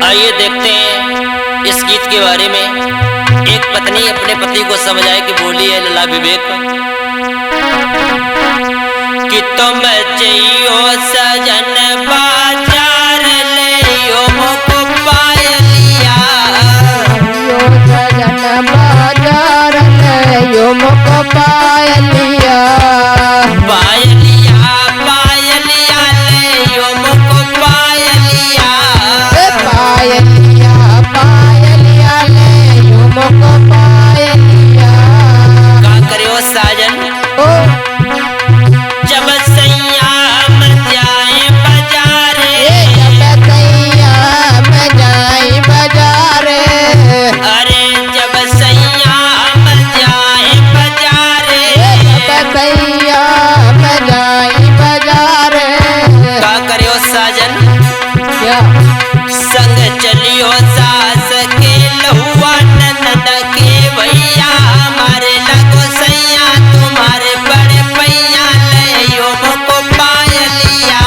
आइए देखते हैं इस गीत के बारे में। एक पत्नी अपने पति को समझाए कि बोली है लला विवेक कि तुम जइयो सजन बाजार ले मुको पायलिया, सजन बाजार ले मुको पायलिया, पायलिया पायलिया ले मुको पायलिया, पायलिया पायलिया ले मुको पायलिया। का करियो साजन ओ जब सैया मन जाए बाजारे, जब सैया में जाई बाजारे, अरे जब सैया मन जाए बाजारे, जब सैया में जाई बाजारे। का करियो साजन क्या संग चलियो सास के लहुआ ननद के भैया, हमारे लगो सैया तुम्हारे बड़े पैया ले मुको पायलिया,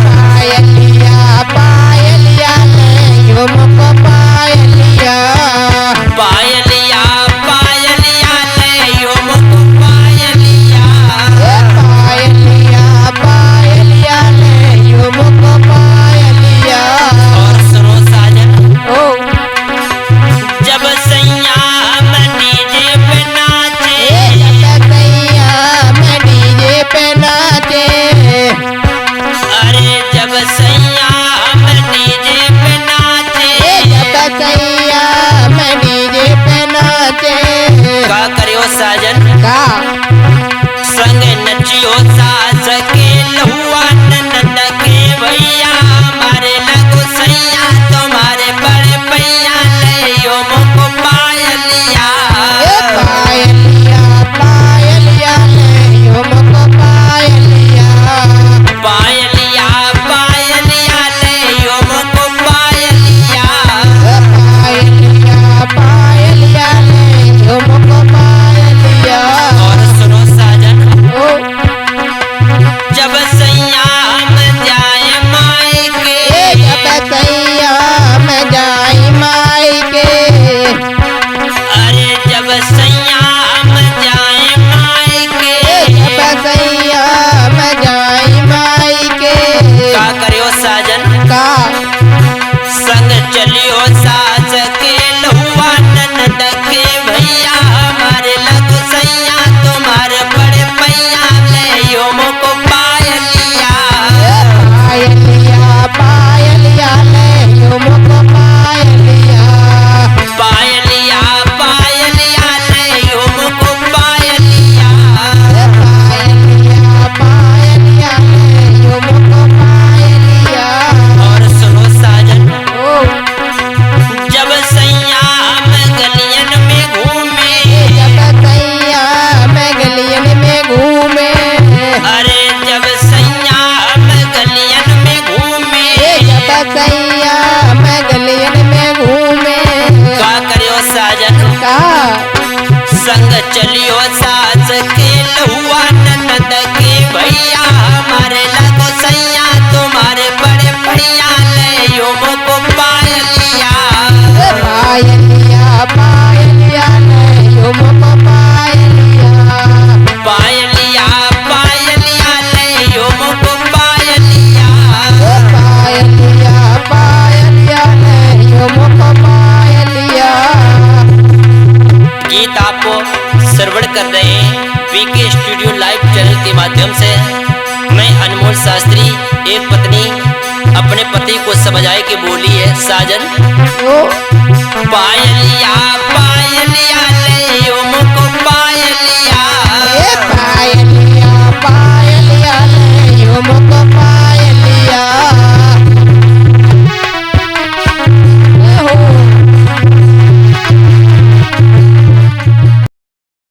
पायलिया पायलिया ले मुको पायलिया, पायलिया पायलिया ले मुको पायलिया। पायलिया पायलिया ले मुको पायलिया। और सुनो साजन ओ जब सैया डीजे पे नाचे, जब सैया में डीजे पे नाचे, अरे जब सैया डीजे पे नाचे, जब सैया में डीजे पे नाचे। का करियो साजन का संग नचियो सास के लहुआ ननद के भैया, हमारे लगो सैया तुम्हारे बड़े पैया ले मुको पायलिया, पायलिया पायलिया ले मुको पायलिया, पायलिया पायलिया ले मुको पायलिया। पायलिया पायलिया ले मुको पायलिया। और सुनो साजन ओ जब सैया जाए मायके, जब सैया में जाई मायके, अरे जब सैया जाए मायके, जब सैया में जाई मायके। का करियो साजन का संग चलियो सास के लहुआ ननद के भैया, हमारे लगो सैया तुम्हारे बड़े पैया ले मुको पायलिया, पायलिया पायलिया ले मुको पायलिया, पायलिया पायलिया ले मुको पायलिया। पायलिया पायलिया ले मुको पायलिया। और सुनो साजन ओ जब सैया गलियन में घूमे, जब सैया में गलियन में घूमे, अरे जब सैया गलियन में घूमे, जब सैया में गलियन में घूमे। का करियो साजन का संग चलियो सास के लहुआ ननद के भैया, हमारे लगो सैया तुम्हारे बड़े भैया ले मुको पायलिया, पायलिया पायलिया ले मुको पायलिया, पायलिया पायलिया ले मुको पायलिया। पायलिया पायलिया ले मुको पायलिया। गीत आपको श्रवण कर रहे हैं वीके स्टूडियो लाइव चैनल के माध्यम से। मैं अनमोल शास्त्री। एक पत्नी अपने पति को समझाए कि बोली है साजन ओ पाय